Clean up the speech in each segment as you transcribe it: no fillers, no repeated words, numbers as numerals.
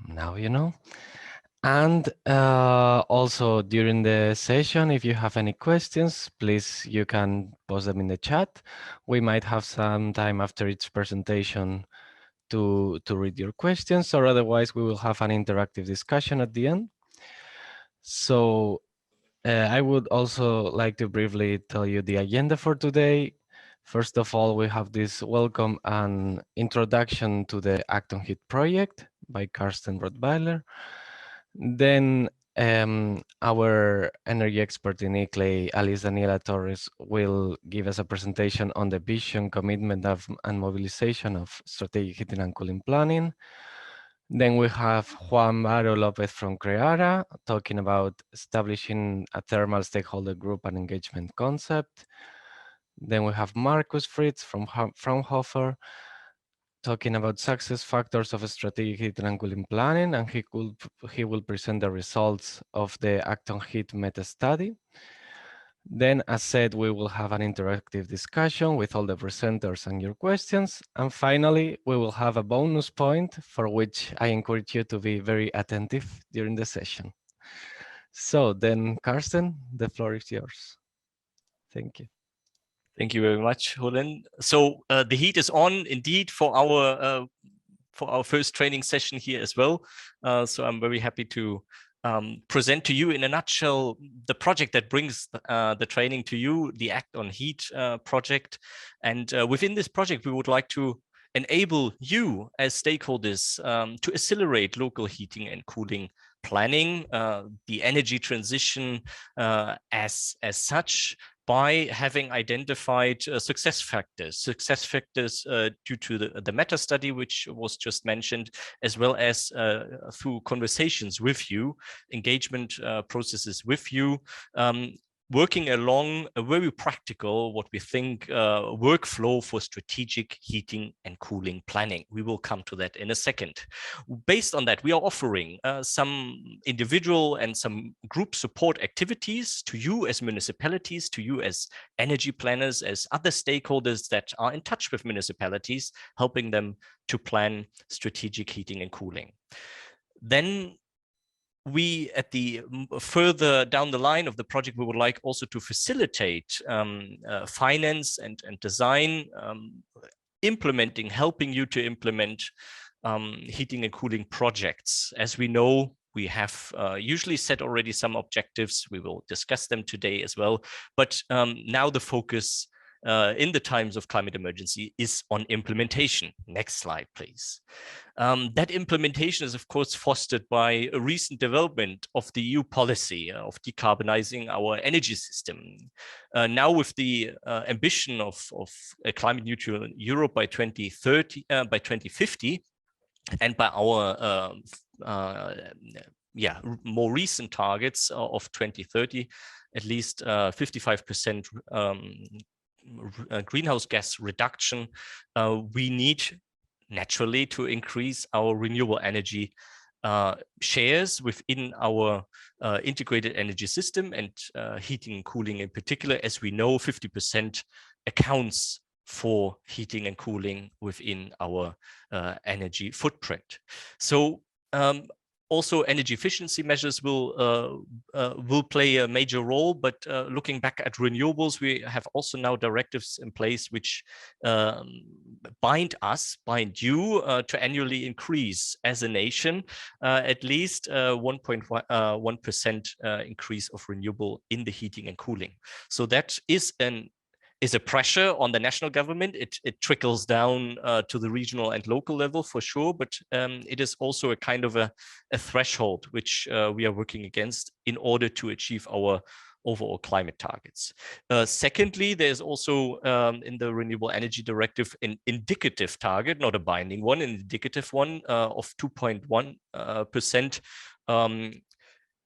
now you know. And also during the session, if you have any questions, please, you can post them in the chat. We might have some time after each presentation to read your questions, or otherwise we will have an interactive discussion at the end. So I would also like to briefly tell you the agenda for today. First of all, we have this welcome and introduction to the ActonHeat project by Karsten Rottweiler. Then our energy expert in ICLEI, Alice Daniela Torres, will give us a presentation on the vision, commitment and mobilization of strategic heating and cooling planning. Then we have Juan Baro Lopez from Creara talking about establishing a thermal stakeholder group and engagement concept. Then we have Markus Fritz from Fraunhofer talking about success factors of strategic heating and cooling planning, and he will present the results of the ActonHeat meta study. Then, as said, we will have an interactive discussion with all the presenters and your questions. And finally, we will have a bonus point for which I encourage you to be very attentive during the session. So then, Karsten, the floor is yours. Thank you. Thank you very much, Roland. So the heat is on indeed for our first training session here as well. So I'm very happy to present to you in a nutshell the project that brings the training to you, the ActonHeat project. And within this project, we would like to enable you as stakeholders to accelerate local heating and cooling planning, the energy transition as such, by having identified success factors due to the meta study, which was just mentioned, as well as through conversations with you, engagement processes with you, working along a very practical, what we think, workflow for strategic heating and cooling planning. We will come to that in a second. Based on that, we are offering some individual and some group support activities to you as municipalities, to you as energy planners, as other stakeholders that are in touch with municipalities, helping them to plan strategic heating and cooling. Then we, at the further down the line of the project, we would like also to facilitate finance and design, helping you to implement heating and cooling projects. As we know, we have usually set already some objectives. We will discuss them today as well. But now the focus in the times of climate emergency is on implementation. Next slide, please. That implementation is, of course, fostered by a recent development of the EU policy of decarbonizing our energy system. Now with the ambition of a climate neutral Europe by 2030, by 2050, and by our more recent targets of 2030, at least 55% greenhouse gas reduction, we need naturally to increase our renewable energy shares within our integrated energy system, and heating and cooling in particular. As we know, 50% accounts for heating and cooling within our energy footprint. So also energy efficiency measures will play a major role, but looking back at renewables, we have also now directives in place which bind you to annually increase as a nation at least 1.1% increase of renewable in the heating and cooling. So that is a pressure on the national government. It trickles down to the regional and local level for sure, but it is also a kind of a threshold which we are working against in order to achieve our overall climate targets. Secondly, there's also in the Renewable Energy Directive an indicative target, not a binding one, an indicative one of 2.1%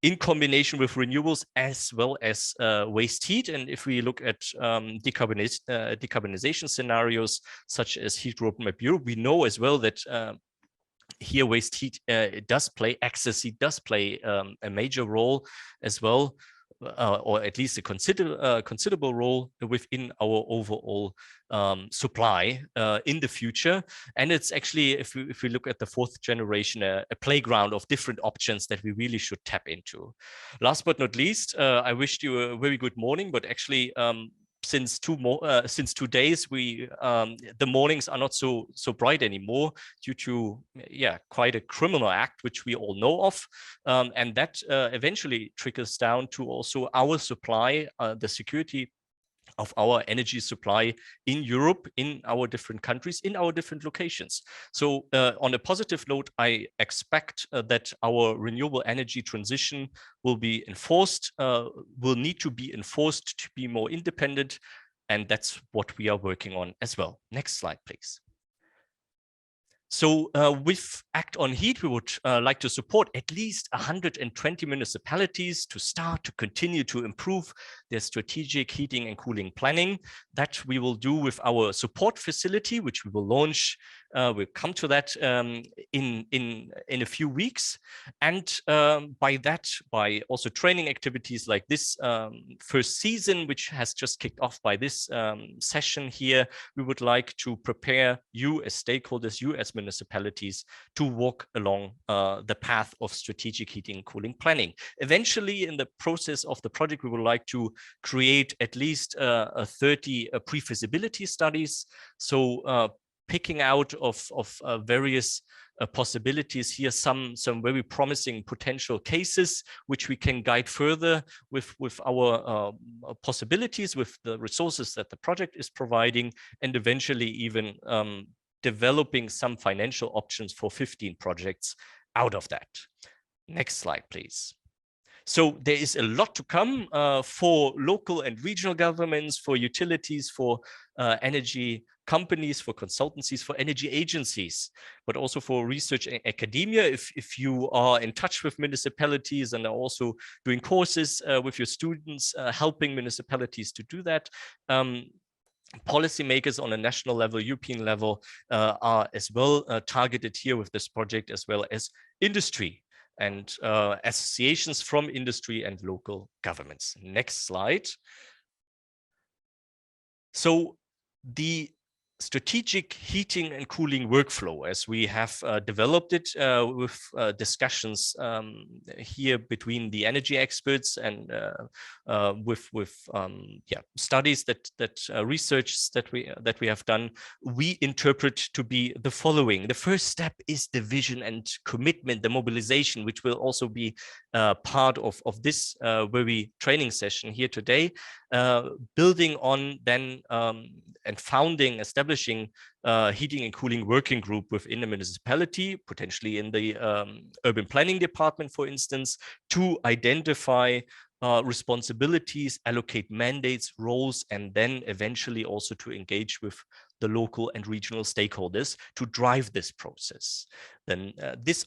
in combination with renewables as well as waste heat. And if we look at decarbonization scenarios such as Heat Roadmap Europe, we know as well that here waste heat does play, excess heat does play a major role as well. or at least a considerable role within our overall supply in the future. And it's actually, if we look at the fourth generation, a playground of different options that we really should tap into. Last but not least, I wished you a very good morning, but actually since 2 days, the mornings are not so bright anymore due to quite a criminal act which we all know of, and that eventually trickles down to also our supply, the security of our energy supply in Europe, in our different countries, in our different locations. So on a positive note, I expect that our renewable energy transition will be enforced, will need to be enforced to be more independent. And that's what we are working on as well. Next slide, please. So with ActonHeat, we would like to support at least 120 municipalities to continue to improve their strategic heating and cooling planning. That we will do with our support facility, which we will launch. We'll come to that in a few weeks. And by also training activities like this first season, which has just kicked off by this session here, we would like to prepare you as stakeholders, you as municipalities, to walk along the path of strategic heating and cooling planning. Eventually, in the process of the project, we would like to create at least 30 pre-feasibility studies. So picking out of various possibilities here, some very promising potential cases, which we can guide further with our possibilities, with the resources that the project is providing, and eventually even developing some financial options for 15 projects out of that. Next slide, please. So there is a lot to come for local and regional governments, for utilities, for energy companies, for consultancies, for energy agencies, but also for research and academia. If you are in touch with municipalities and are also doing courses with your students, helping municipalities to do that, policymakers on a national level, European level, are as well targeted here with this project, as well as industry and associations from industry and local governments. Next slide. So the strategic heating and cooling workflow, as we have developed it with discussions here between the energy experts and with studies that research that we have done, we interpret to be the following. The first step is the vision and commitment, the mobilization, which will also be part of this very training session here today. Building on then and establishing heating and cooling working group within a municipality, potentially in the urban planning department, for instance, to identify responsibilities, allocate mandates, roles, and then eventually also to engage with the local and regional stakeholders to drive this process. Then this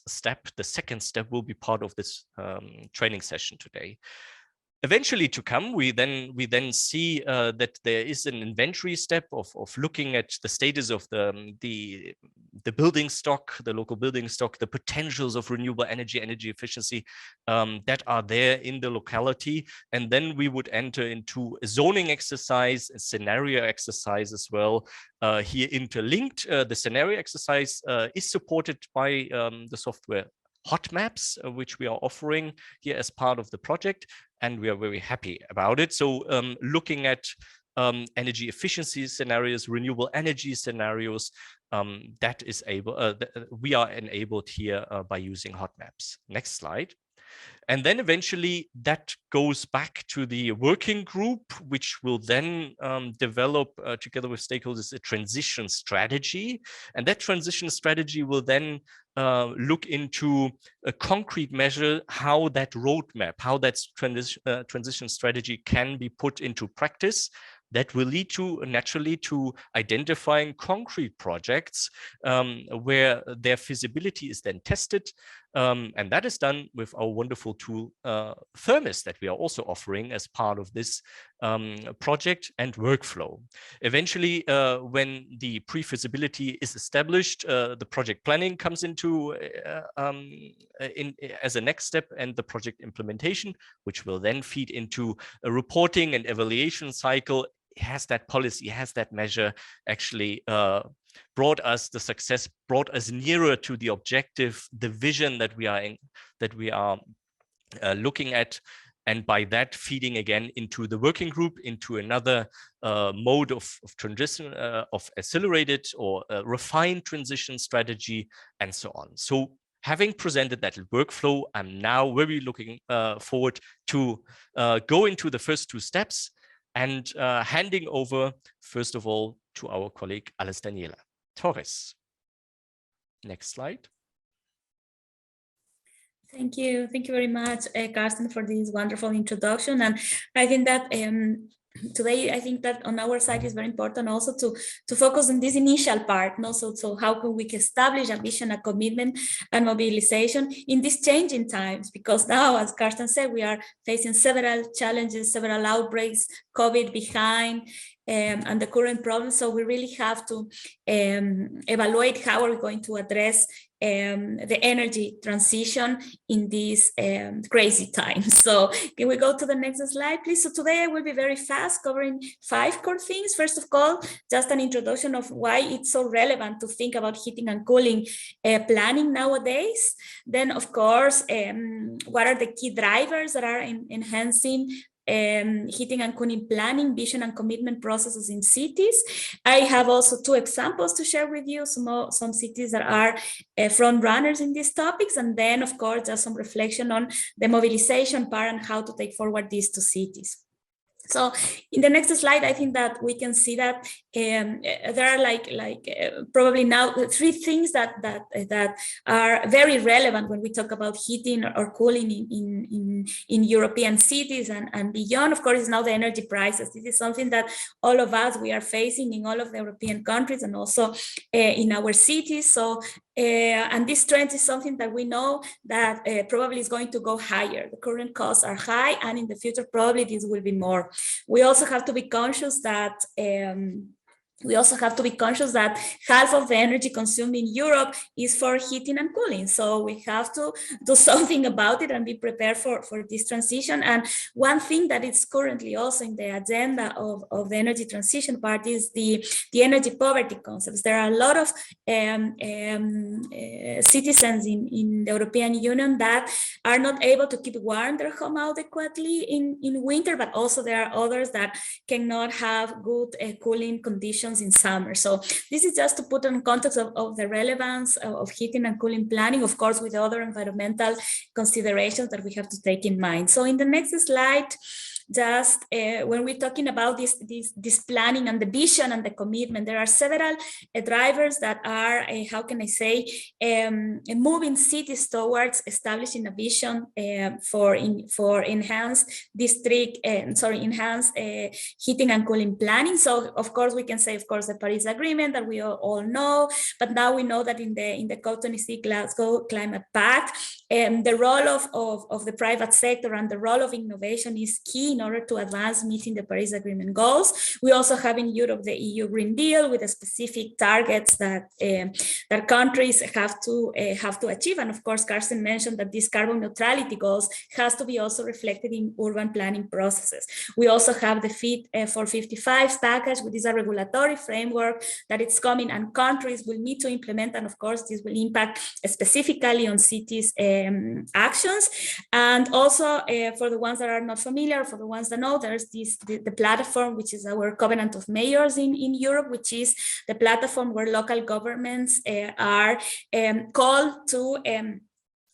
step, the second step, will be part of this training session today. Eventually to come, we then see that there is an inventory step of looking at the status of the building stock, the local building stock, the potentials of renewable energy efficiency that are there in the locality. And then we would enter into a zoning exercise, a scenario exercise as well, here interlinked. The scenario exercise is supported by the software hot maps, which we are offering here as part of the project, and we are very happy about it. So looking at energy efficiency scenarios, renewable energy scenarios, we are enabled here by using hot maps. Next slide. And then eventually that goes back to the working group, which will then develop together with stakeholders a transition strategy. And that transition strategy will then look into a concrete measure how that roadmap, how that transition strategy can be put into practice. That will lead naturally to identifying concrete projects where their feasibility is then tested, And that is done with our wonderful tool, Thermos, that we are also offering as part of this project and workflow. Eventually, when the pre-feasibility is established, the project planning comes into as a next step, and the project implementation, which will then feed into a reporting and evaluation cycle. Has that policy, has that measure actually brought us the success, brought us nearer to the objective, the vision that we are looking at, and by that feeding again into the working group, into another mode of transition, of accelerated or refined transition strategy, and so on. So having presented that workflow, I'm now very looking forward to go into the first two steps and handing over, first of all, to our colleague, Alice Daniela Torres. Next slide. Thank you very much, Carsten, for this wonderful introduction. And I think that today, I think that on our side is very important also to focus on this initial part. No? So how can we establish a vision, a commitment, and mobilization in these changing times? Because now, as Carsten said, we are facing several challenges, several outbreaks, COVID behind, and the current problems. So we really have to evaluate how are we going to address the energy transition in these crazy times. So can we go to the next slide, please? So today I will be very fast, covering 5 core things. First of all, just an introduction of why it's so relevant to think about heating and cooling planning nowadays. Then, of course, what are the key drivers that are enhancing heating and cooling planning, vision and commitment processes in cities. I have also 2 examples to share with you, some cities that are front runners in these topics, and then of course just some reflection on the mobilization part and how to take forward these to cities. So in the next slide, I think that we can see that there are probably now 3 things that are very relevant when we talk about heating or cooling in European cities and beyond. Of course, is now the energy prices. This is something that all of us, we are facing in all of the European countries and also in our cities. So and this trend is something that we know that probably is going to go higher. The current costs are high, and in the future probably this will be more. We also have to be conscious that half of the energy consumed in Europe is for heating and cooling. So we have to do something about it and be prepared for this transition. And one thing that is currently also in the agenda of the energy transition part is the energy poverty concepts. There are a lot of citizens in the European Union that are not able to keep warm their home adequately in winter, but also there are others that cannot have good cooling conditions in summer. So this is just to put in context of the relevance of heating and cooling planning, of course, with other environmental considerations that we have to take in mind. So in the next slide, just when we're talking about this planning and the vision and the commitment, there are several drivers that are, how can I say, moving cities towards establishing a vision for enhanced enhanced heating and cooling planning. So of course we can say, of course, the Paris Agreement that we all know, but now we know that in the COP26 Glasgow Climate Pact, the role of the private sector and the role of innovation is key in order to advance meeting the Paris Agreement goals. We also have in Europe the EU Green Deal with specific targets that countries have to achieve. And of course, Carsten mentioned that these carbon neutrality goals has to be also reflected in urban planning processes. We also have the Fit for 55 package, which is a regulatory framework that it's coming and countries will need to implement. And of course, this will impact specifically on cities' actions. And also for the ones that are not familiar, for the ones that know, there's the platform, which is our Covenant of Mayors in Europe, which is the platform where local governments are called to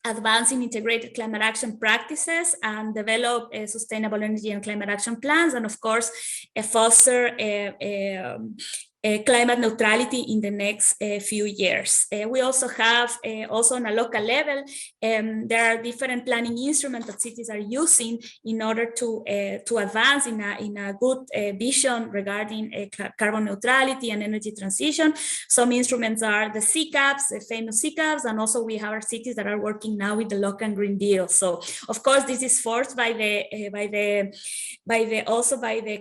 advancing integrated climate action practices and develop sustainable energy and climate action plans, and of course foster climate neutrality in the next few years. We also have, also on a local level, there are different planning instruments that cities are using in order to advance in a good vision regarding carbon neutrality and energy transition. Some instruments are the CCAPs, the famous CCAPs, and also we have our cities that are working now with the local Green Deal. So of course this is forced by the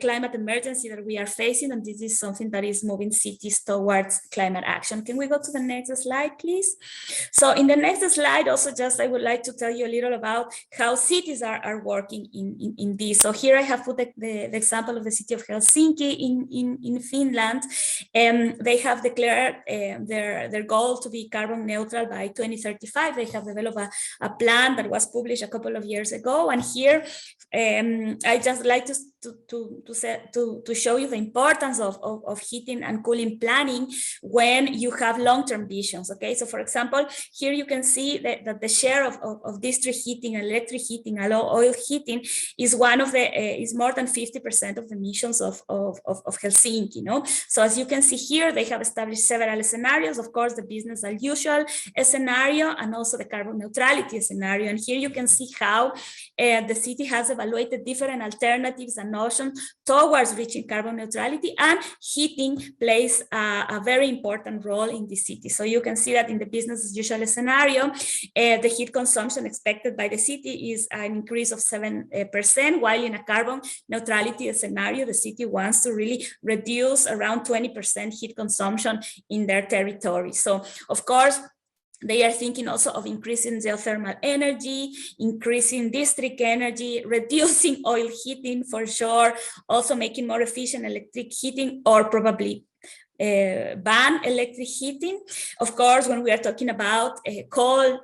climate emergency that we are facing, and this is something that is moving cities towards climate action. Can we go to the next slide, please? So in the next slide, also just I would like to tell you a little about how cities are working in this. So here I have put the example of the city of Helsinki in Finland. They have declared their goal to be carbon neutral by 2035. They have developed a plan that was published a couple of years ago. And here I just like to show you the importance of heating and cooling planning when you have long-term visions. Okay, so for example, here you can see that the share of district heating, electric heating, and oil heating is is more than 50% of the emissions of Helsinki. No, so as you can see here, they have established several scenarios. Of course, the business as usual scenario, and also the carbon neutrality scenario. And here you can see how the city has evaluated different alternatives and notions towards reaching carbon neutrality, and heating plays a very important role in the city. So you can see that in the business as usual scenario, the heat consumption expected by the city is an increase of 7%, while in a carbon neutrality scenario, the city wants to really reduce around 20% heat consumption in their territory. So of course, they are thinking also of increasing geothermal energy, increasing district energy, reducing oil heating for sure, also making more efficient electric heating, or probably ban electric heating. Of course, when we are talking about coal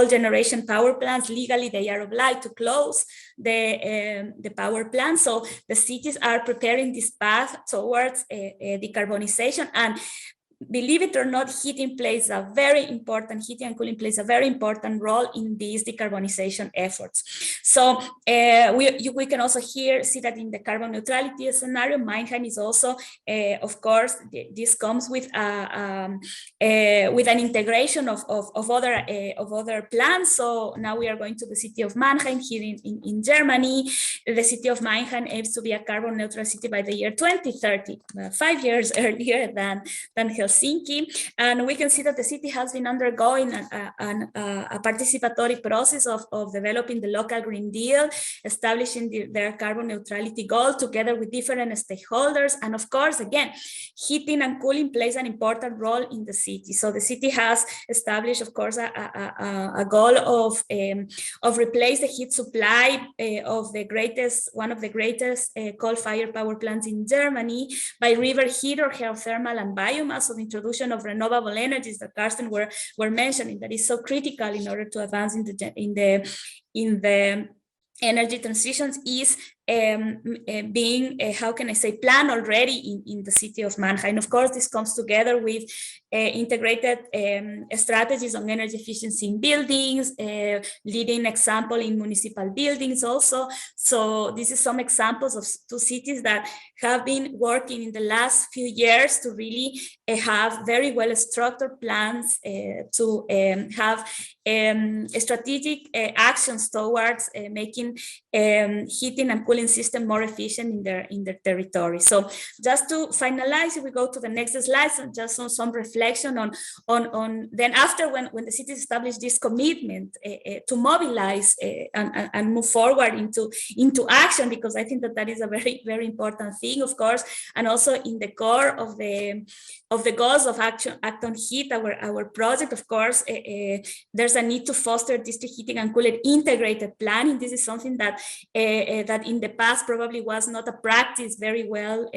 generation power plants, legally they are obliged to close the power plant. So the cities are preparing this path towards decarbonization. And believe it or not, heating and cooling plays a very important role in these decarbonization efforts. So we can also here see that in the carbon neutrality scenario, Mannheim is also, of course, this comes with an integration of other plans. So now we are going to the city of Mannheim here in Germany. The city of Mannheim aims to be a carbon neutral city by the year 2030, 5 years earlier than Helsinki. And we can see that the city has been undergoing a participatory process of developing the local Green Deal, establishing their carbon neutrality goal together with different stakeholders. And of course, again, heating and cooling plays an important role in the city. So the city has established, of course, a goal of replace the heat supply of one of the greatest coal-fired power plants in Germany by river heat or geothermal and biomass. So the introduction of renewable energies that Carsten were mentioning, that is so critical in order to advance in the energy transitions, is being, how can I say, planned already in the city of Mannheim. Of course, this comes together with integrated strategies on energy efficiency in buildings, leading example in municipal buildings also. So this is some examples of two cities that have been working in the last few years to really have very well structured plans to have strategic actions towards making heating and cooling system more efficient in their territory. So just to finalize, if we go to the next slide, so just on some reflection on then after when the city established this commitment to mobilize and move forward into action, because I think that is a very, very important thing, of course, and also in the core of the goals of ActonHeat, our project. Of course, there's a need to foster district heating and cooling integrated planning. This is something that in the past probably was not a practice very well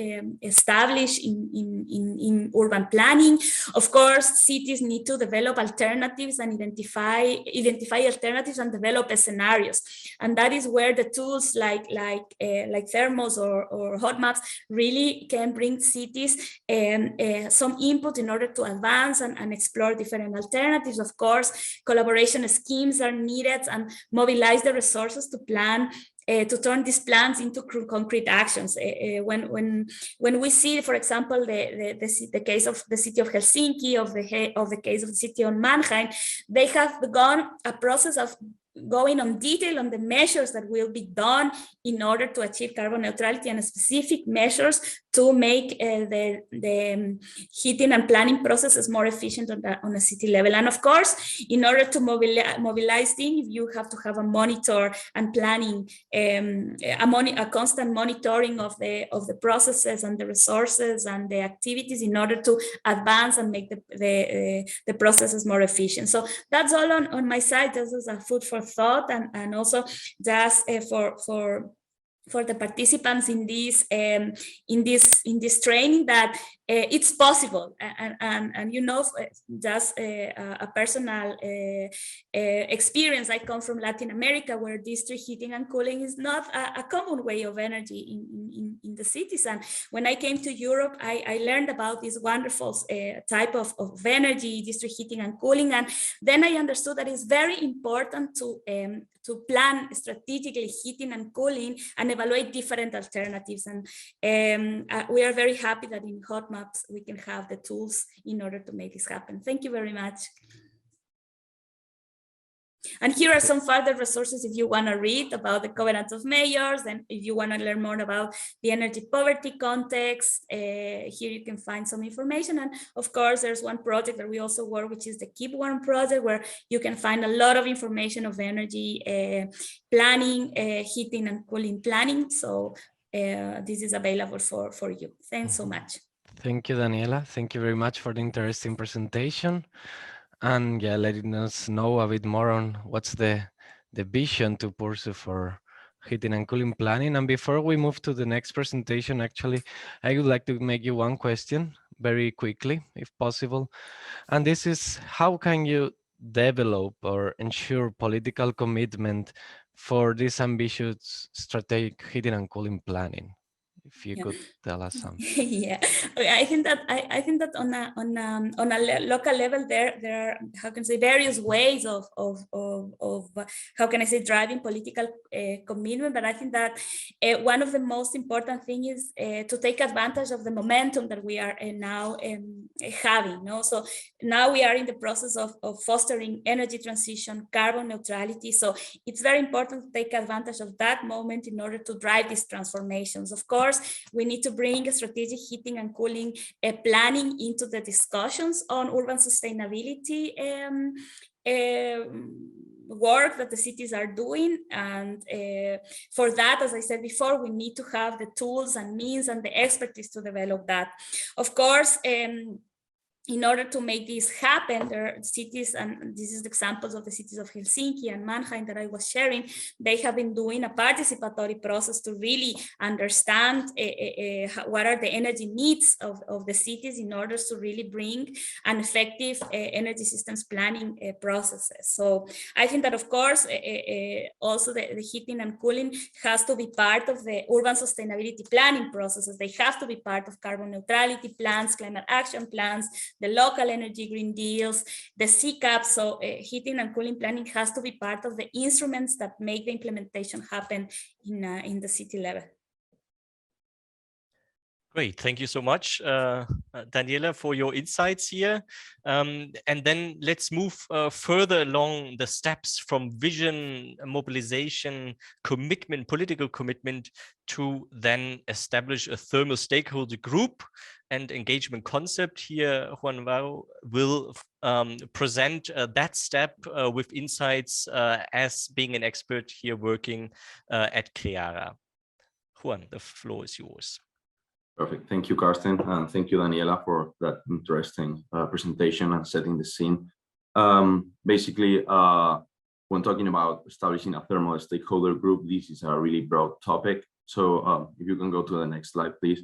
established in urban planning. Of course, cities need to develop alternatives and identify alternatives and develop scenarios, and that is where the tools like thermos or hot maps really can bring cities some input in order to advance and explore different alternatives. Of course, collaboration schemes are needed and mobilize the resources to plan to turn these plans into concrete actions. When we see, for example, the case of the city of Helsinki, of the case of the city of Mannheim, they have begun a process of going on detail on the measures that will be done in order to achieve carbon neutrality, and specific measures to make the heating and planning processes more efficient on a city level. And of course, in order to mobilize things, you have to have a monitor and planning, a constant monitoring of the processes and the resources and the activities in order to advance and make the processes more efficient. So that's all on my side. This is a food for thought, and also just for the participants in this training, that it's possible, and you know, just a personal experience. I come from Latin America, where district heating and cooling is not a common way of energy in the cities. And when I came to Europe, I learned about this wonderful type of energy, district heating and cooling, and then I understood that it's very important to plan strategically heating and cooling and evaluate different alternatives. And we are very happy that in Hot Maps we can have the tools in order to make this happen. Thank you very much. And here are some further resources if you want to read about the Covenant of Mayors, and if you want to learn more about the energy poverty context, here you can find some information. And of course, there's one project that we also work, which is the Keep Warm project, where you can find a lot of information of energy planning, heating and cooling planning. So this is available for you. Thanks so much. Thank you, Daniela. Thank you very much for the interesting presentation. And yeah, letting us know a bit more on what's the vision to pursue for heating and cooling planning. And before we move to the next presentation, actually, I would like to make you one question very quickly, if possible. And this is, how can you develop or ensure political commitment for this ambitious strategic heating and cooling planning? If you could tell us something. Yeah, I think that on a local level there are, how can I say, various ways of how can I say, driving political commitment. But I think that one of the most important things is to take advantage of the momentum that we are now having. No, so now we are in the process of fostering energy transition, carbon neutrality. So it's very important to take advantage of that moment in order to drive these transformations. Of course, we need to bring a strategic heating and cooling planning into the discussions on urban sustainability work that the cities are doing. And for that, as I said before, we need to have the tools and means and the expertise to develop that. Of course, in order to make this happen, there are cities, and this is the examples of the cities of Helsinki and Mannheim that I was sharing. They have been doing a participatory process to really understand what are the energy needs of the cities in order to really bring an effective energy systems planning processes. So I think that, of course, also the heating and cooling has to be part of the urban sustainability planning processes. They have to be part of carbon neutrality plans, climate action plans, the local energy green deals, the CCAP. So heating and cooling planning has to be part of the instruments that make the implementation happen in the city level. Great, thank you so much, Daniela, for your insights here. And then let's move further along the steps from vision, mobilization, commitment, political commitment, to then establish a thermal stakeholder group and engagement concept. Here, Juan will present that step with insights as being an expert here working at Creara. Juan, the floor is yours. Perfect. Thank you, Karsten. And thank you, Daniela, for that interesting presentation and setting the scene. Basically, when talking about establishing a thermal stakeholder group, this is a really broad topic. So if you can go to the next slide, please.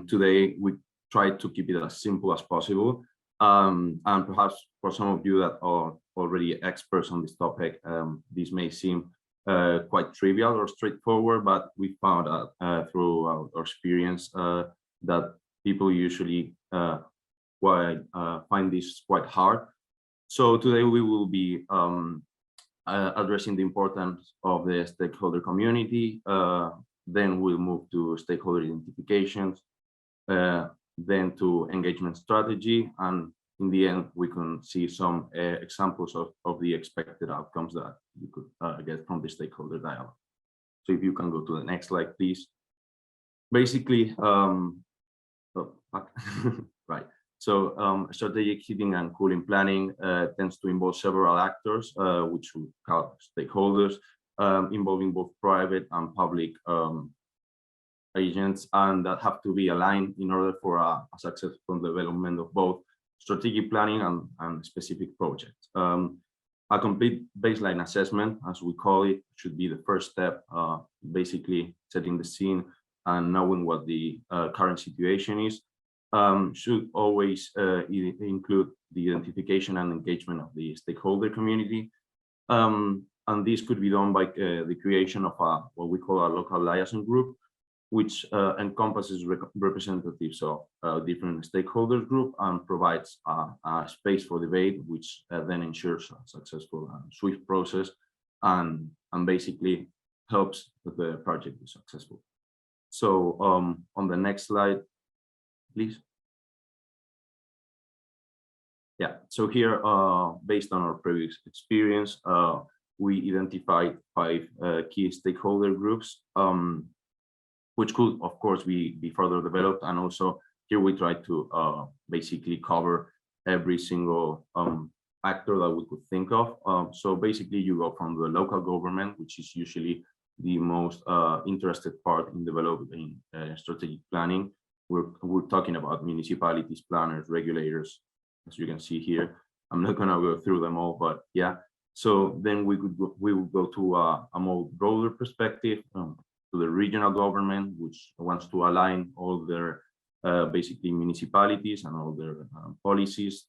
Today, we try to keep it as simple as possible. And perhaps for some of you that are already experts on this topic, this may seem quite trivial or straightforward, but we found out through our experience that people usually find this quite hard. So today we will be addressing the importance of the stakeholder community. Then we'll move to stakeholder identifications, then to engagement strategy, and in the end, we can see some examples of the expected outcomes that you could get from the stakeholder dialogue. So if you can go to the next slide, please. Basically, right. So strategic heating and cooling planning tends to involve several actors, which we call stakeholders, involving both private and public agents, and that have to be aligned in order for a successful development of both strategic planning and specific projects. A complete baseline assessment, as we call it, should be the first step, basically setting the scene and knowing what the current situation is. Should always include the identification and engagement of the stakeholder community. And this could be done by the creation of what we call a local liaison group, which encompasses representatives of different stakeholders group and provides a space for debate, which then ensures a successful and swift process and basically helps the project be successful. So on the next slide, please. Yeah, so here, based on our previous experience, we identified 5 key stakeholder groups, which could, of course, be further developed. And also here we try to basically cover every single actor that we could think of. So basically you go from the local government, which is usually the most interested part in developing strategic planning. We're talking about municipalities, planners, regulators, as you can see here. I'm not gonna go through them all, but yeah. So then we will go to a more broader perspective, to the regional government, which wants to align all their basically municipalities and all their policies.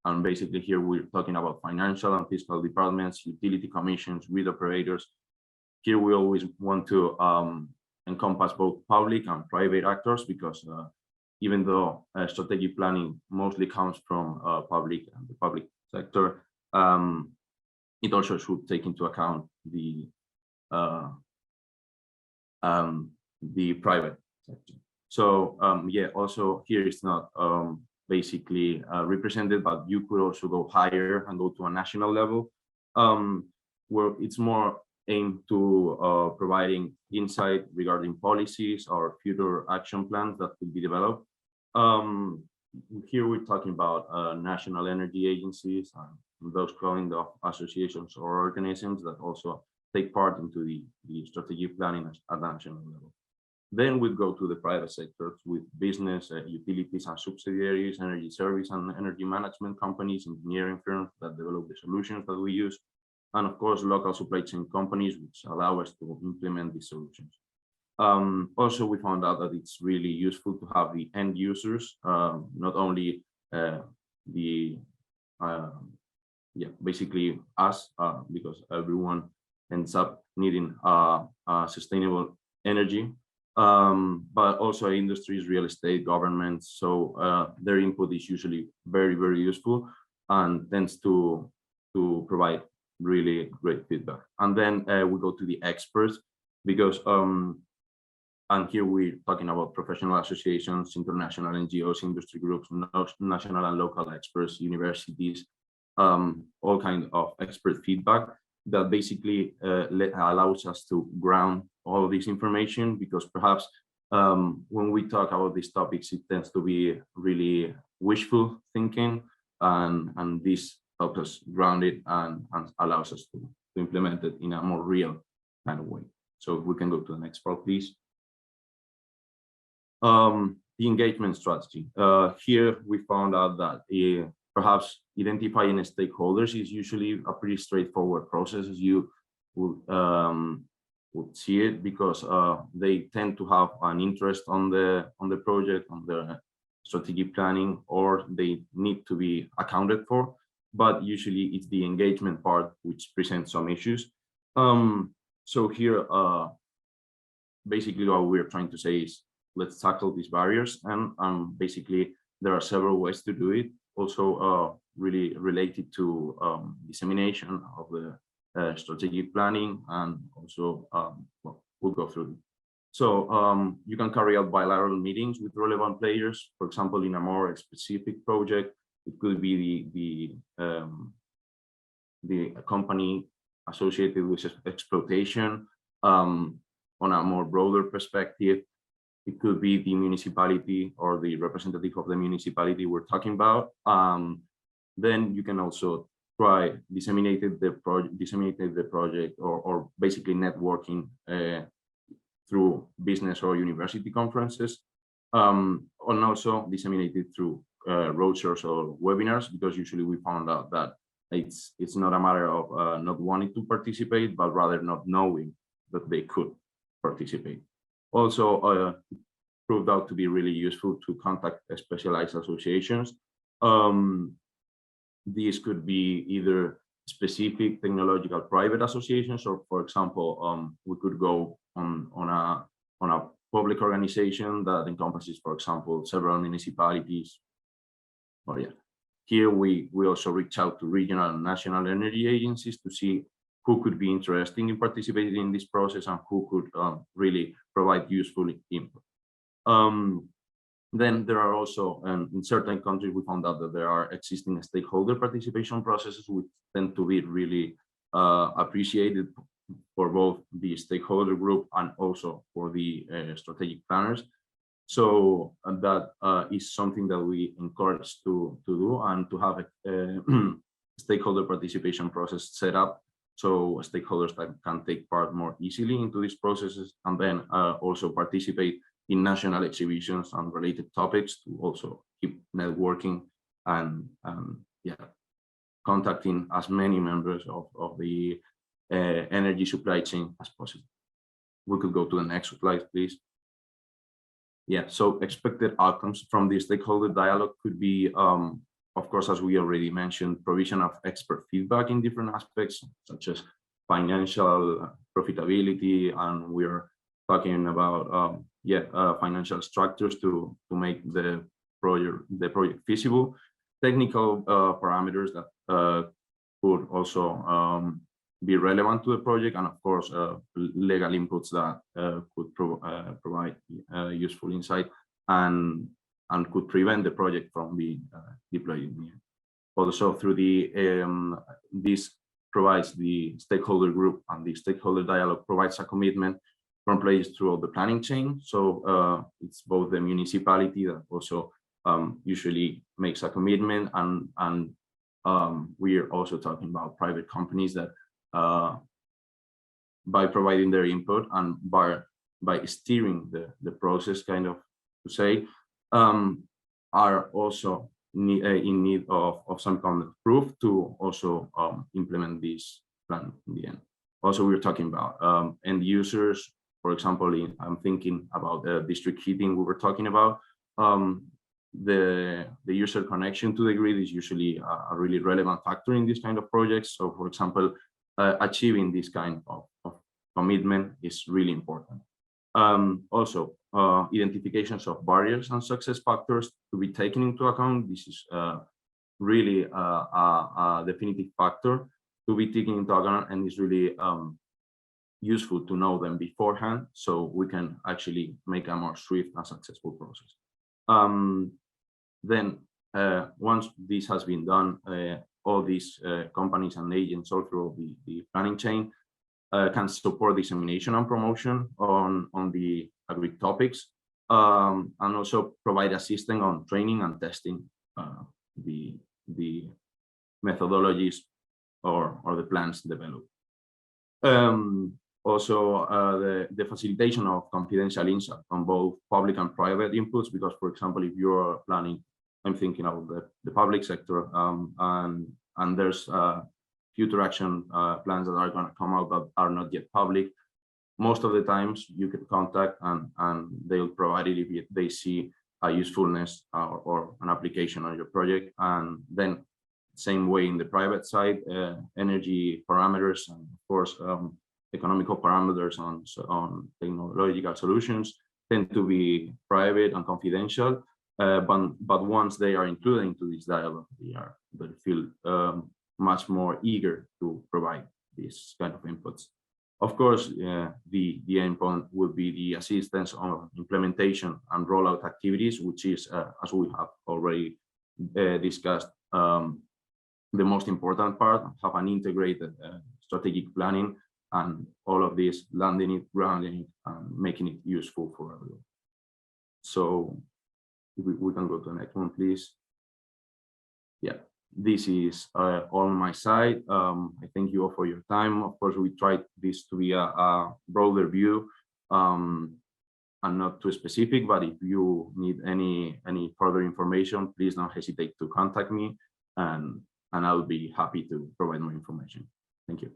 And basically here we're talking about financial and fiscal departments, utility commissions, grid operators. Here we always want to encompass both public and private actors, because even though strategic planning mostly comes from public and the public sector, it also should take into account the private sector. So yeah, also here it's not basically represented, but you could also go higher and go to a national level, where it's more aimed to providing insight regarding policies or future action plans that could be developed. Here we're talking about national energy agencies and those kind of associations or organisms that also take part into the strategic planning at national level. Then we go to the private sector with business, utilities and subsidiaries, energy service and energy management companies, engineering firms that develop the solutions that we use, and of course local supply chain companies which allow us to implement these solutions. Also, we found out that it's really useful to have the end users, not only basically us, because everyone ends up needing sustainable energy, but also industries, real estate, governments. So their input is usually very, very useful and tends to provide really great feedback. And then we go to the experts, because and here we're talking about professional associations, international NGOs, industry groups, national and local experts, universities, all kinds of expert feedback that basically allows us to ground all of this information, because perhaps when we talk about these topics, it tends to be really wishful thinking, and this helps us ground it and allows us to implement it in a more real kind of way. So if we can go to the next part, please. The engagement strategy. Here we found out that perhaps identifying stakeholders is usually a pretty straightforward process, as you would see it, because they tend to have an interest on the project, on the strategic planning, or they need to be accounted for. But usually it's the engagement part which presents some issues. So here, basically what we're trying to say is, let's tackle these barriers, and basically there are several ways to do it. also really related to dissemination of the strategic planning, and also well, we'll go through it. So you can carry out bilateral meetings with relevant players. For example, in a more specific project, it could be the company associated with exploitation. On a more broader perspective, it could be the municipality or the representative of the municipality we're talking about. Then you can also try disseminate the project, or basically networking through business or university conferences, and also disseminate it through roadshows or webinars, because usually we found out that it's not a matter of not wanting to participate, but rather not knowing that they could participate. Also, proved out to be really useful to contact specialized associations. These could be either specific technological private associations, or, for example, we could go on a public organization that encompasses, for example, several municipalities. Or yeah, here we also reach out to regional and national energy agencies to see who could be interested in participating in this process and who could really provide useful input. Then there are also, in certain countries, we found out that there are existing stakeholder participation processes which tend to be really appreciated for both the stakeholder group and also for the strategic planners. So that is something that we encourage to do, and to have a stakeholder participation process set up, so stakeholders that can take part more easily into these processes, and then also participate in national exhibitions and related topics, to also keep networking and yeah, contacting as many members of the energy supply chain as possible. We could go to the next slide, please. Yeah, so expected outcomes from the stakeholder dialogue could be, of course, as we already mentioned, provision of expert feedback in different aspects, such as financial profitability, and we're talking about financial structures to make the project feasible, technical parameters that could also be relevant to the project, and of course legal inputs that could provide useful insight and could prevent the project from being deployed in the end. Also, through this provides the stakeholder group, and the stakeholder dialogue provides a commitment from players throughout the planning chain. So it's both the municipality that also usually makes a commitment, and we are also talking about private companies that by providing their input and by steering the process, kind of to say, are also in need of some kind of proof to also implement this plan in the end. Also, we're talking about end users. For example, I'm thinking about the district heating we were talking about. The user connection to the grid is usually a really relevant factor in this kind of projects. So, for example, achieving this kind of commitment is really important. Also, identifications of barriers and success factors to be taken into account. This is really a definitive factor to be taken into account, and is really useful to know them beforehand, so we can actually make a more swift and successful process. Then once this has been done, all these companies and agents all through the planning chain can support dissemination and promotion on the agreed topics, and also provide assistance on training and testing the methodologies or the plans developed. Also, the facilitation of confidential insight on both public and private inputs, because, for example, if you're planning, I'm thinking of the public sector, and there's future action plans that are going to come out that are not yet public. Most of the times you can contact and they'll provide it if they see a usefulness or an application on your project. And then same way in the private side, energy parameters, and of course economical parameters on technological solutions tend to be private and confidential. but once they are included into this dialogue, they feel much more eager to provide this kind of inputs. Of course, the endpoint will be the assistance on implementation and rollout activities, which is, as we have already discussed, the most important part. Have an integrated strategic planning, and all of this landing it, grounding it, and making it useful for everyone. So we can go to the next one, please. Yeah, this is all on my side. I thank you all for your time. Of course, we tried this to be a broader view and not too specific, but if you need any further information, please don't hesitate to contact me, and I'll be happy to provide more information. Thank you.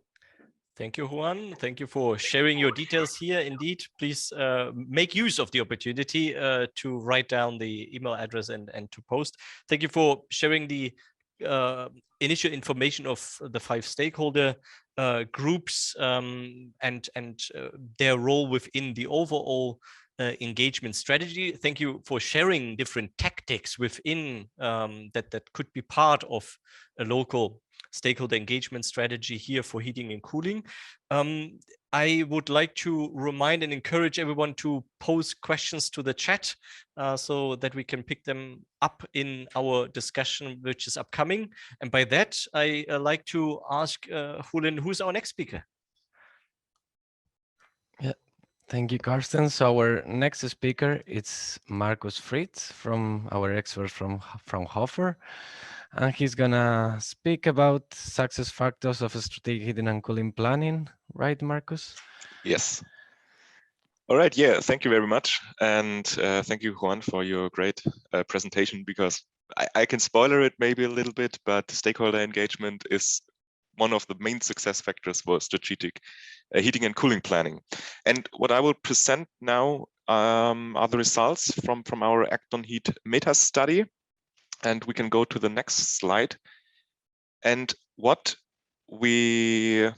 Thank you, Juan. Thank you for sharing your details here. Indeed, please make use of the opportunity to write down the email address and to post. Thank you for sharing the initial information of the 5 stakeholder groups and their role within the overall engagement strategy. Thank you for sharing different tactics within that could be part of a local stakeholder engagement strategy here for heating and cooling. I would like to remind and encourage everyone to pose questions to the chat so that we can pick them up in our discussion, which is upcoming. And by that, I like to ask Julen, who's our next speaker? Yeah, thank you, Carsten. So our next speaker is Markus Fritz, from our expert from Fraunhofer. And he's gonna speak about success factors of strategic heating and cooling planning, right, Markus? Yes. All right. Yeah. Thank you very much, and thank you, Juan, for your great presentation. Because I can spoiler it maybe a little bit, but stakeholder engagement is one of the main success factors for strategic heating and cooling planning. And what I will present now are the results from our ActonHeat meta study. And we can go to the next slide. And what we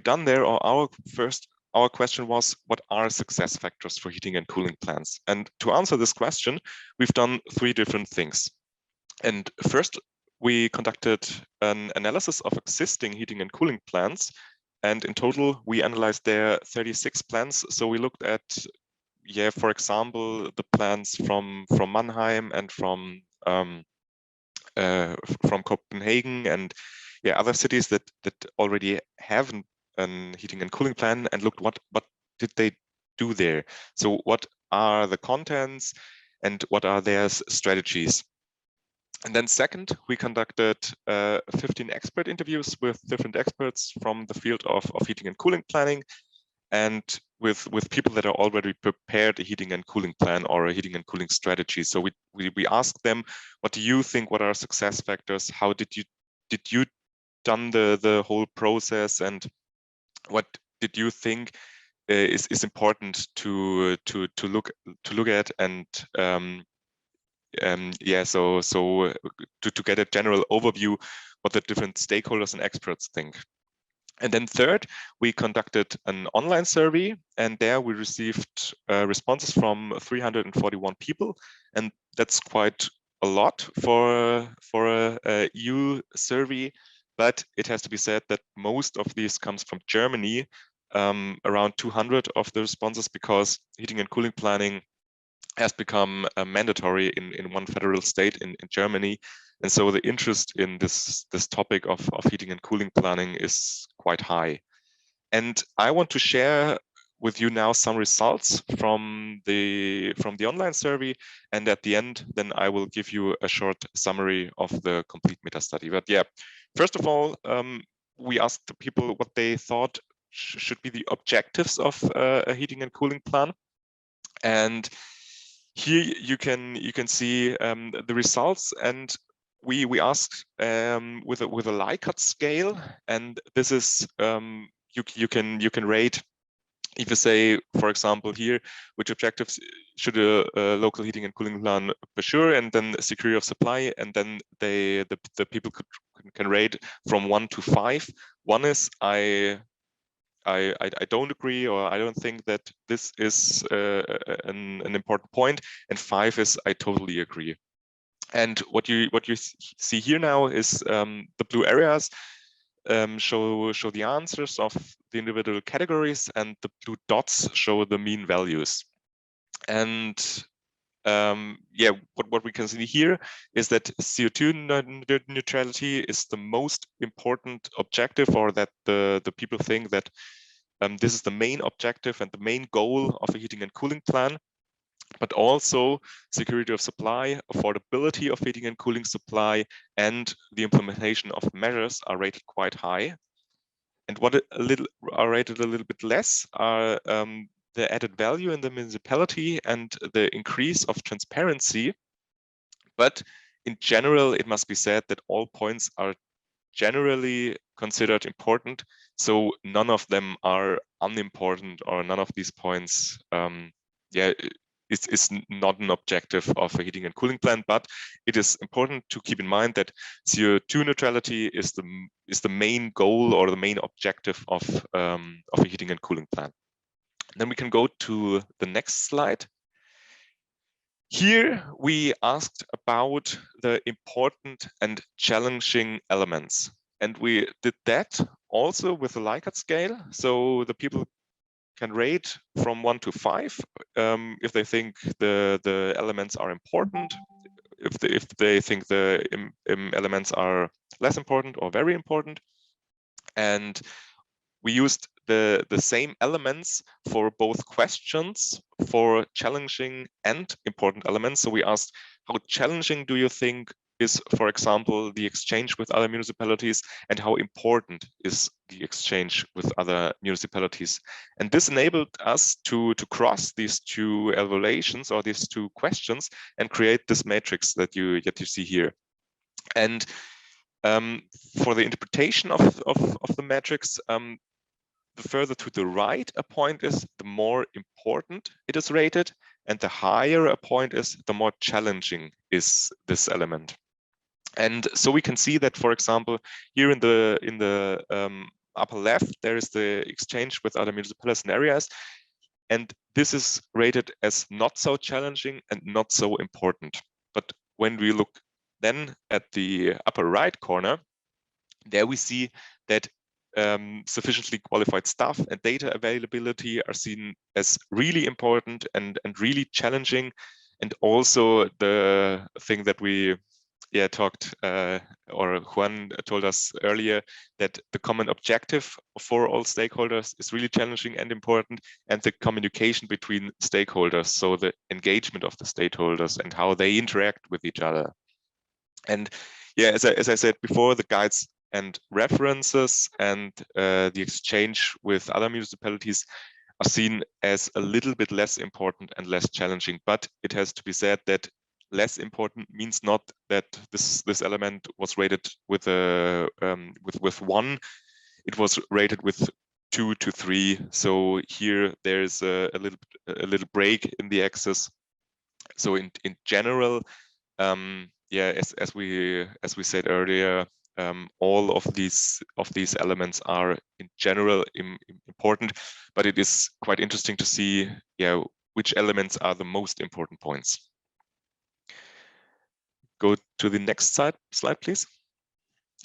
done there, or our question was, what are success factors for heating and cooling plans? And to answer this question, we've done 3 different things. And first, we conducted an analysis of existing heating and cooling plans. And in total, we analyzed their 36 plans. So we looked at, for example, the plans from Mannheim and from Copenhagen and other cities that already have an heating and cooling plan, and looked what did they do there. So what are the contents and what are their strategies? And then second, we conducted 15 expert interviews with different experts from the field of heating and cooling planning, and with people that are already prepared a heating and cooling plan or a heating and cooling strategy. So we asked them, what do you think? What are success factors? How did you done the whole process, and what did you think is important to look at? And so to get a general overview what the different stakeholders and experts think. And then third, we conducted an online survey, and there we received responses from 341 people, and that's quite a lot for a EU survey. But it has to be said that most of these comes from Germany, around 200 of the responses, because heating and cooling planning has become mandatory in one federal state in Germany. And so the interest in this topic of heating and cooling planning is quite high. And I want to share with you now some results from the online survey. And at the end, then I will give you a short summary of the complete meta study. But yeah, first of all, we asked the people what they thought should be the objectives of a heating and cooling plan. And here you can see the results, and we asked with a Likert scale, and this is you can rate. If you say, for example, here, which objectives should a local heating and cooling plan pursue, and then security of supply, and then the people can rate from 1 to 5. 1 is I don't agree, or I don't think that this is an important point. And 5 is I totally agree. And what you see here now is the blue areas show the answers of the individual categories, and the blue dots show the mean values. And yeah, what we can see here is that CO2 neutrality is the most important objective, or that the people think that this is the main objective and the main goal of a heating and cooling plan. But also security of supply, affordability of heating and cooling supply, and the implementation of measures are rated quite high. And what are rated a little bit less are the added value in the municipality and the increase of transparency. But in general, it must be said that all points are generally considered important. So none of them are unimportant, or none of these points, yeah, is not an objective of a heating and cooling plan. But it is important to keep in mind that CO2 neutrality is the main goal, or the main objective of a heating and cooling plan. Then we can go to the next slide. Here we asked about the important and challenging elements, and we did that also with a Likert scale. So the people can rate from 1 to 5 if they think the elements are important, if they think the elements are less important or very important. And we used the same elements for both questions, for challenging and important elements. So we asked, how challenging do you think is, for example, the exchange with other municipalities, and how important is the exchange with other municipalities? And this enabled us to cross these two evaluations, or these two questions, and create this matrix that you see here. And for the interpretation of the matrix, the further to the right a point is, the more important it is rated, and the higher a point is, the more challenging is this element. And so we can see that, for example, here in the upper left, there is the exchange with other municipalities and areas, and this is rated as not so challenging and not so important. But when we look then at the upper right corner, there we see that sufficiently qualified staff and data availability are seen as really important and really challenging. And also the thing that we talked, or Juan told us earlier, that the common objective for all stakeholders is really challenging and important, and the communication between stakeholders, so the engagement of the stakeholders and how they interact with each other. And yeah, as I said before, the guides and references and the exchange with other municipalities are seen as a little bit less important and less challenging. But it has to be said that less important means not that this element was rated with with 1. It was rated with 2 to 3. So here there's a little break in the axis. So in general, yeah, as we said earlier, all of these elements are in general important, but it is quite interesting to see, yeah, which elements are the most important points. Go to the next slide, please.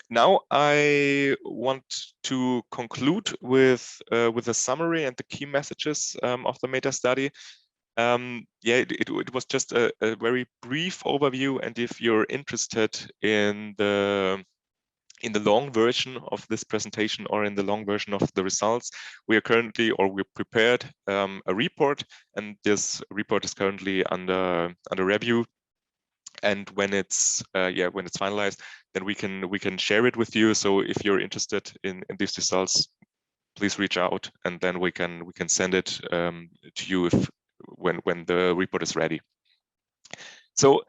Now I want to conclude with a summary and the key messages of the meta study. Yeah, it was just a very brief overview, and if you're interested in the long version of this presentation, or in the long version of the results, we're prepared a report, and this report is currently under review. And when it's finalized, then we can share it with you. So if you're interested in these results, please reach out, and then we can send it to you when the report is ready. So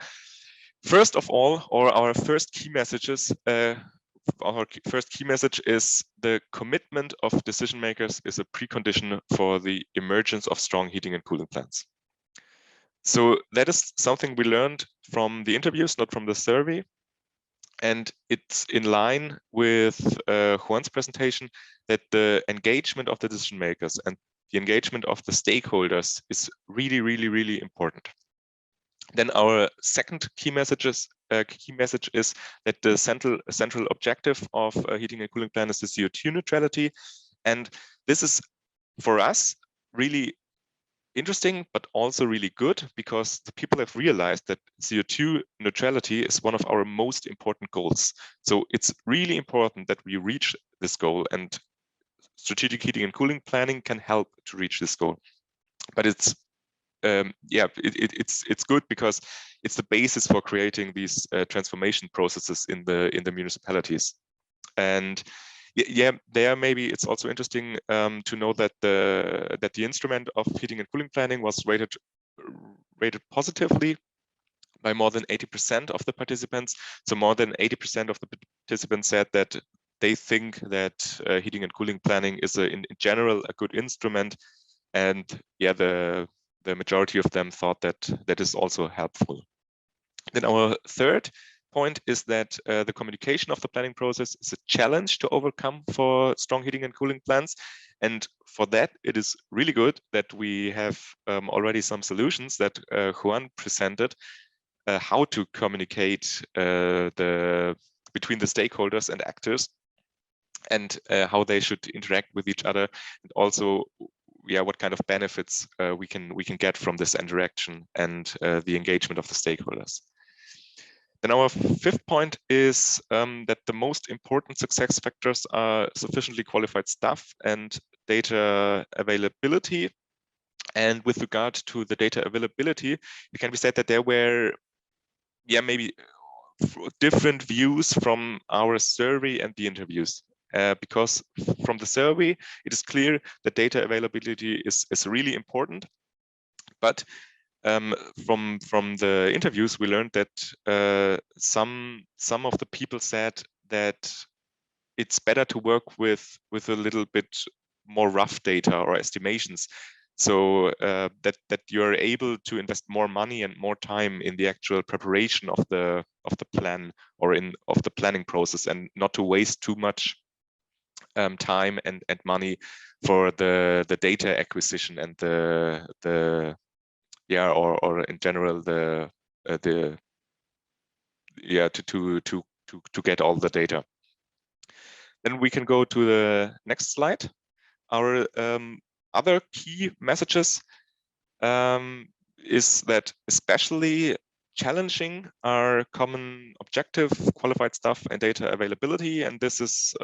first of all, or our first key messages, our first key message is the commitment of decision makers is a precondition for the emergence of strong heating and cooling plans. So that is something we learned from the interviews, not from the survey. And it's in line with Juan's presentation that the engagement of the decision makers and the engagement of the stakeholders is really, really, really important. Then our second key message is that the central objective of a heating and cooling plan is the CO2 neutrality. And this is, for us, really interesting, but also really good, because the people have realized that CO2 neutrality is one of our most important goals. So it's really important that we reach this goal, and strategic heating and cooling planning can help to reach this goal. But it's it's good because it's the basis for creating these transformation processes in the municipalities. And yeah, there maybe it's also interesting to know that the instrument of heating and cooling planning was rated positively by more than 80% of the participants. So more than 80% of the participants said that they think that heating and cooling planning is in general a good instrument. And yeah, the majority of them thought that that is also helpful. Then our third point is that the communication of the planning process is a challenge to overcome for strong heating and cooling plans. And for that, it is really good that we have already some solutions that Juan presented, how to communicate between the stakeholders and actors, and how they should interact with each other, and also what kind of benefits we can get from this interaction and the engagement of the stakeholders. Then our fifth point is that the most important success factors are sufficiently qualified staff and data availability. And with regard to the data availability, it can be said that there were maybe different views from our survey and the interviews. Because from the survey, it is clear that data availability is really important. But from the interviews, we learned that some of the people said that it's better to work with a little bit more rough data or estimations, so that you're able to invest more money and more time in the actual preparation of the plan or of the planning process, and not to waste too much time and money for the data acquisition and or in general to get all the data. Then we can go to the next slide. Our other key messages is that especially challenging are common objective, qualified staff, and data availability. And this is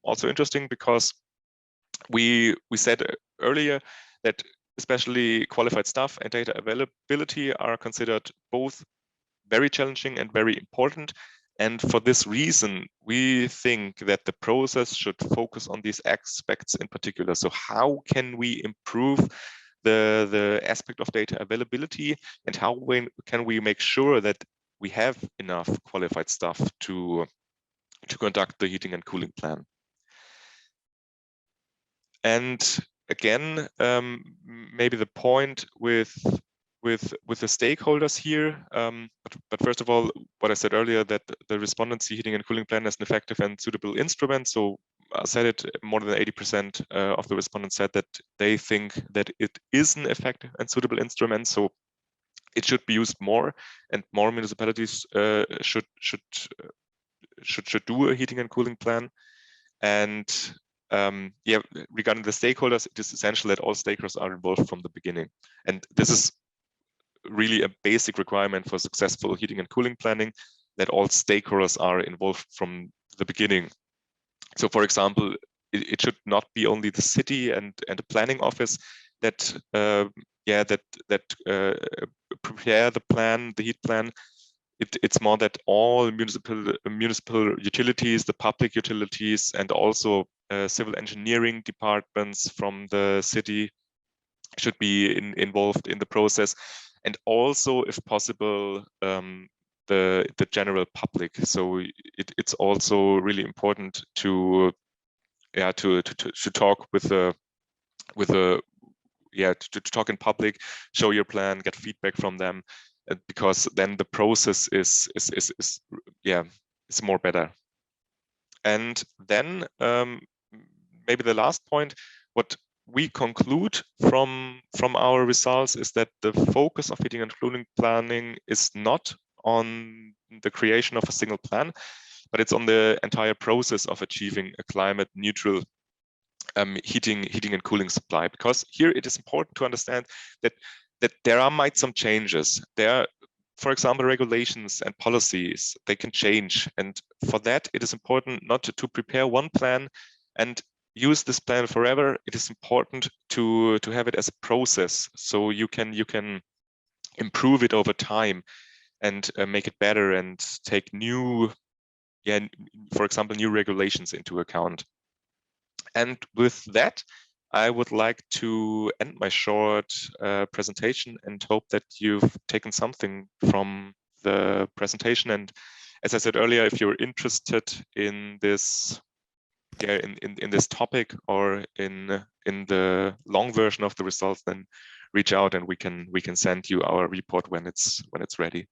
also interesting because we said earlier that especially qualified staff and data availability are considered both very challenging and very important. And for this reason, we think that the process should focus on these aspects in particular. So how can we improve the aspect of data availability, and how can we make sure that we have enough qualified staff to conduct the heating and cooling plan? And again, maybe the point with the stakeholders here, but first of all, what I said earlier, that the respondents see heating and cooling plan as an effective and suitable instrument. So I said it, more than 80% of the respondents said that they think that it is an effective and suitable instrument. So it should be used more, and more municipalities should do a heating and cooling plan. And regarding the stakeholders, it is essential that all stakeholders are involved from the beginning. And this is really a basic requirement for successful heating and cooling planning, that all stakeholders are involved from the beginning. So for example, it should not be only the city and the planning office that prepare the plan, the heat plan. It's more that all municipal utilities, the public utilities, and also civil engineering departments from the city should be involved in the process, and also, if possible, the general public. So it's also really important to talk to talk in public, show your plan, get feedback from them, because then the process is is more better. And then maybe the last point, what we conclude from our results is that the focus of heating and cooling planning is not on the creation of a single plan, but it's on the entire process of achieving a climate neutral heating and cooling supply. Because here it is important to understand that there might some changes. There are, for example, regulations and policies, they can change. And for that, it is important not to prepare one plan and use this plan forever. It is important to have it as a process, so you can improve it over time and make it better and take new, for example, new regulations into account. And with that, I would like to end my short presentation and hope that you've taken something from the presentation. And as I said earlier, if you're interested in this, in this topic or in the long version of the results, then reach out and we can send you our report when it's ready.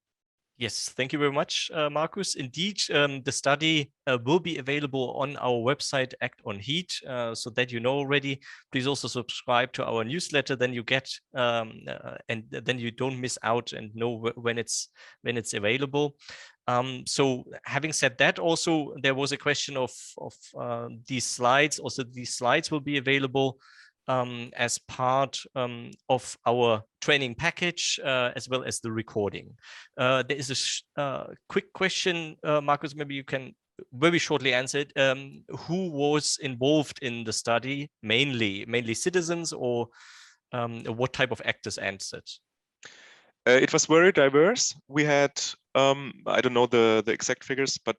Yes, thank you very much, Markus. Indeed, the study will be available on our website, ActonHeat, so that you know already. Please also subscribe to our newsletter, then you get and then you don't miss out and know when it's available. So having said that, also there was a question of these slides. Also, these slides will be available as part of our training package, as well as the recording. There is a quick question, Markus, maybe you can very shortly answer it. Who was involved in the study? Mainly citizens, or what type of actors answered? It was very diverse. We had, I don't know the exact figures, but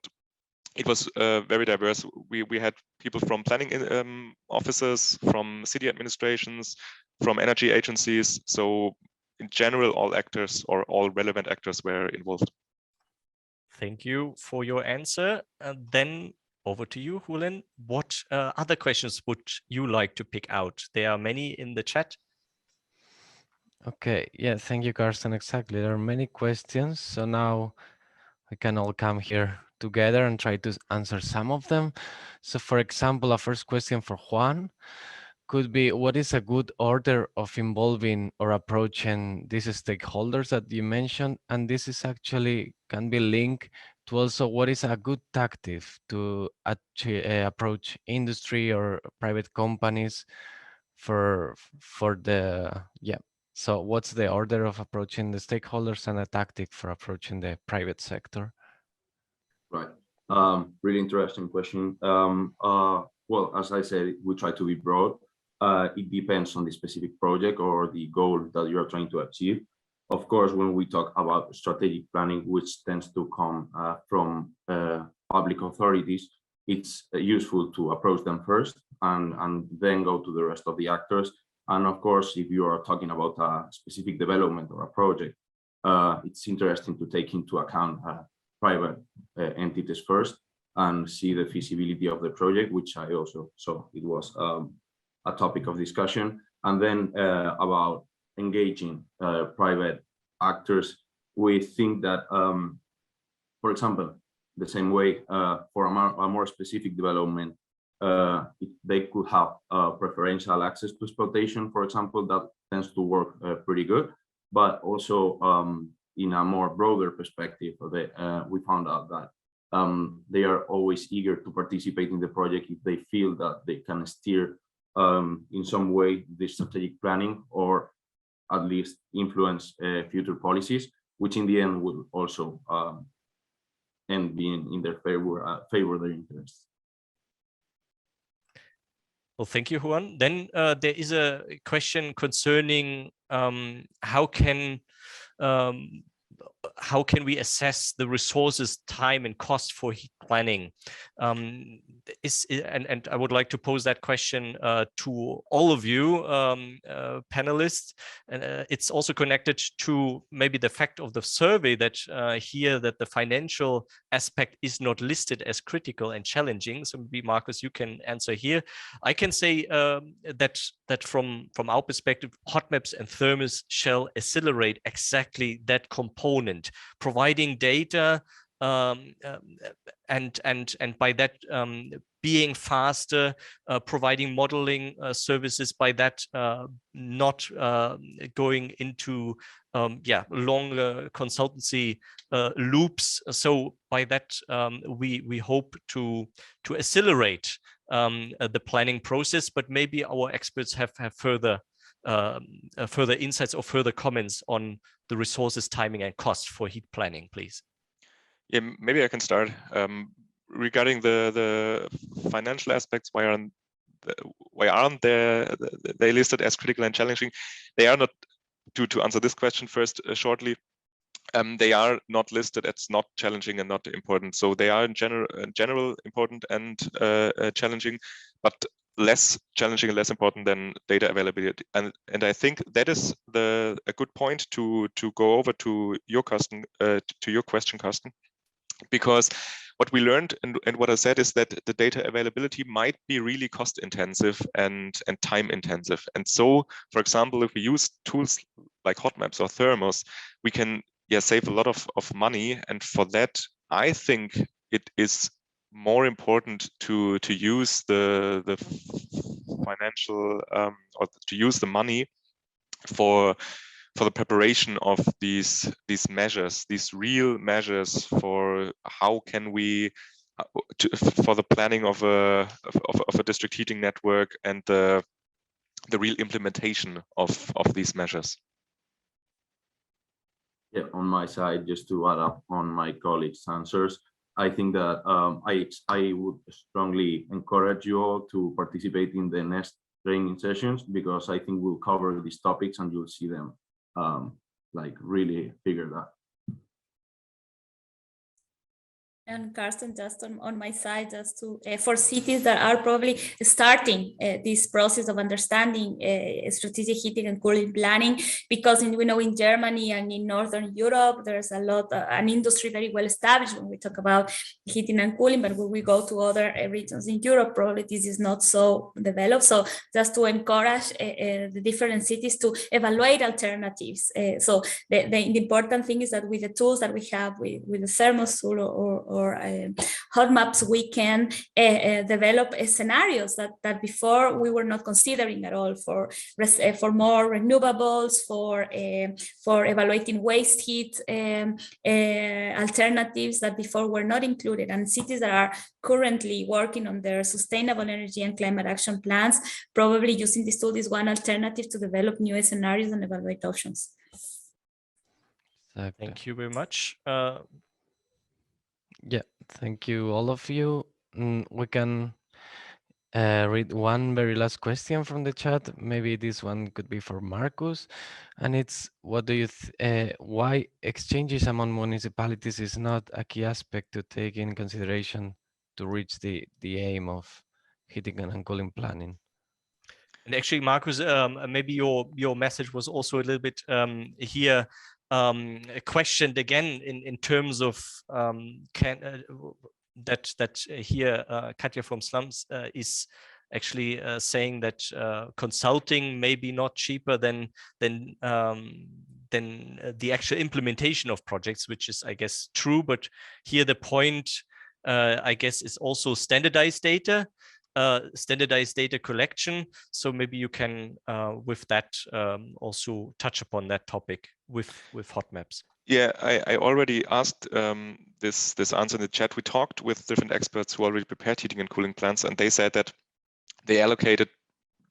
it was very diverse. We had people from planning offices, from city administrations, from energy agencies. So in general, all actors or all relevant actors were involved. Thank you for your answer. Then over to you, Julen. What other questions would you like to pick out? There are many in the chat. Okay, yeah, thank you, Carsten. Exactly. There are many questions. So now we can all come here together and try to answer some of them. So for example, a first question for Juan could be, what is a good order of involving or approaching these stakeholders that you mentioned? And this is actually can be linked to also what is a good tactic to approach industry or private companies for the, yeah. So what's the order of approaching the stakeholders and a tactic for approaching the private sector? Right. Really interesting question. Well, as I said, we try to be broad. It depends on the specific project or the goal that you are trying to achieve. Of course, when we talk about strategic planning, which tends to come from public authorities, it's useful to approach them first and then go to the rest of the actors. And of course, if you are talking about a specific development or a project, it's interesting to take into account private entities first and see the feasibility of the project, which I also saw it was a topic of discussion. And then about engaging private actors, we think that, for example, the same way for a more specific development, they could have preferential access to exploitation, for example, that tends to work pretty good, but also in a more broader perspective, we found out that they are always eager to participate in the project if they feel that they can steer in some way the strategic planning or at least influence future policies, which in the end will also end being in their favor their interests. Well, thank you, Juan. Then there is a question concerning how can we assess the resources, time, and cost for heat planning? And I would like to pose that question to all of you panelists. And it's also connected to maybe the fact of the survey that here that the financial aspect is not listed as critical and challenging. So maybe Markus, you can answer here. I can say that from our perspective, hot maps and thermos shall accelerate exactly that component, providing data and by that being faster, providing modeling services, by that not going into longer consultancy loops. So by that we hope to accelerate the planning process, but maybe our experts have further further insights or further comments on the resources, timing, and cost for heat planning, please. Yeah, maybe I can start. Regarding the financial aspects, why aren't they listed as critical and challenging? They are not. To answer this question first shortly, they are not listed as not challenging and not important. So they are in general important and challenging, but less challenging and less important than data availability. And I think that is a good point to go over to your question, Carsten, because what we learned and what I said is that the data availability might be really cost intensive and time intensive. And so, for example, if we use tools like hot maps or thermos, we can save a lot of money. And for that, I think it is more important to use the financial or to use the money for the preparation of these measures, these real measures for how can we for the planning of a district heating network and the real implementation of these measures. Yeah, on my side, just to add up on my colleagues' answers, I think that I would strongly encourage you all to participate in the next training sessions, because I think we'll cover these topics and you'll see them like really figured out. And Carsten, just on my side, just to for cities that are probably starting this process of understanding strategic heating and cooling planning, because we know in Germany and in Northern Europe, there's a lot, an industry very well established when we talk about heating and cooling, but when we go to other regions in Europe, probably this is not so developed. So just to encourage the different cities to evaluate alternatives. So the important thing is that with the tools that we have, with the thermos tool or hot maps, we can develop scenarios that before we were not considering at all, for more renewables, for evaluating waste heat alternatives that before were not included. And cities that are currently working on their sustainable energy and climate action plans, probably using this tool is one alternative to develop new scenarios and evaluate options. Exactly. Thank you very much. Yeah, thank you, all of you. We can read one very last question from the chat. Maybe this one could be for Marcus, and it's, what do you why exchanges among municipalities is not a key aspect to take in consideration to reach the aim of heating and cooling planning? And actually, Marcus, maybe your message was also a little bit here questioned again in terms of that here Katja from Slums is actually saying that consulting may be not cheaper than the actual implementation of projects, which is, I guess, true. But here the point, I guess, is also standardized data collection. So maybe you can with that also touch upon that topic with hot maps. Yeah, I already asked this answer in the chat. We talked with different experts who already prepared heating and cooling plans, and they said that they allocated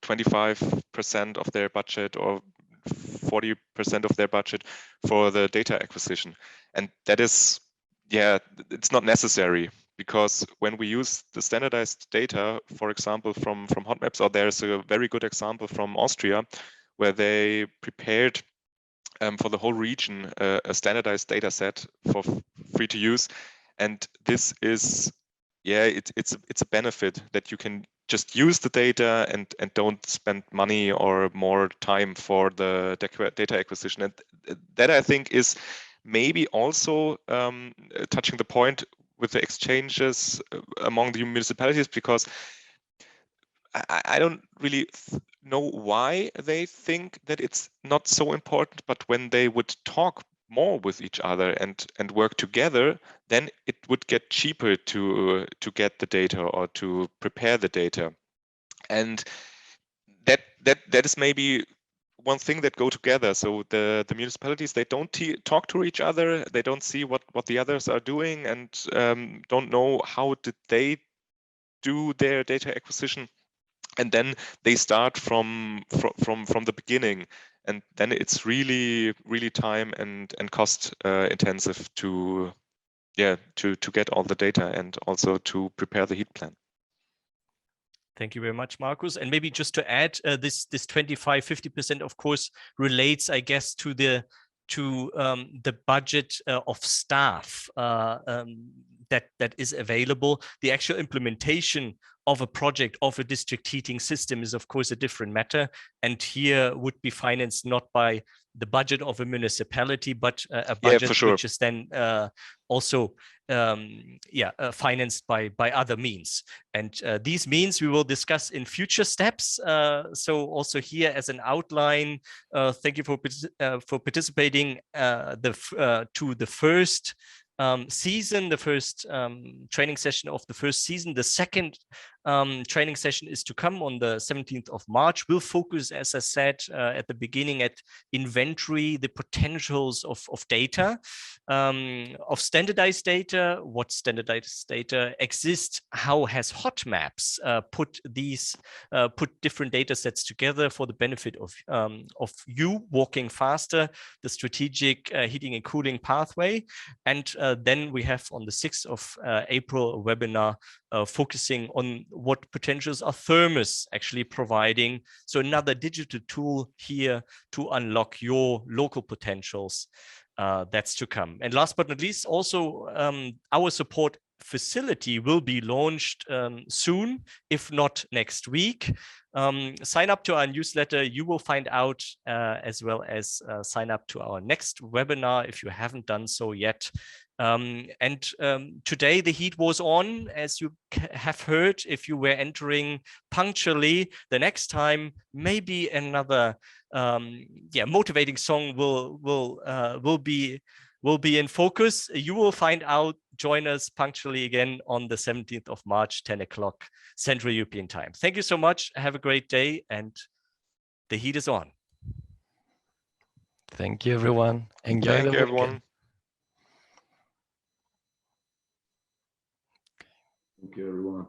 25% of their budget or 40% of their budget for the data acquisition. And that is, yeah, it's not necessary, because when we use the standardized data, for example, from hot maps, or there's a very good example from Austria, where they prepared for the whole region a standardized data set for free to use. And this is, yeah, it's a benefit that you can just use the data and don't spend money or more time for the data acquisition. And that, I think, is maybe also touching the point with the exchanges among the municipalities, because I don't really know why they think that it's not so important, but when they would talk more with each other and work together, then it would get cheaper to get the data or to prepare the data. And that is maybe one thing that go together. So the municipalities, they don't talk to each other, they don't see what the others are doing, and don't know how did they do their data acquisition. And then they start from the beginning, and then it's really time and cost intensive to get all the data and also to prepare the heat plan. Thank you very much, Markus. And maybe just to add, this 25-50% of course relates, I guess, to the budget of staff that is available. The actual implementation of a project of a district heating system is of course a different matter, and here would be financed not by the budget of a municipality, but a budget which is then also financed by other means. And these means we will discuss in future steps. So also here as an outline, thank you for participating to the first season, the first training session of the first season. The second training session is to come on the 17th of March. We'll focus, as I said at the beginning, at inventory, the potentials of data, of standardized data, what standardized data exists, how has hot maps put different data sets together for the benefit of you walking faster, the strategic heating and cooling pathway. And then we have on the 6th of April a webinar focusing on what potentials are thermos actually providing. So another digital tool here to unlock your local potentials. That's to come. And last but not least, also our support facility will be launched soon, if not next week. Sign up to our newsletter. You will find out as well as sign up to our next webinar if you haven't done so yet. Today the heat was on, as you have heard. If you were entering punctually, the next time maybe another motivating song will be in focus. You will find out. Join us punctually again on the 17th of March, 10 o'clock Central European Time. Thank you so much. Have a great day, and the heat is on. Thank you, everyone. Enjoy the weekend. Everyone. Thank you, everyone.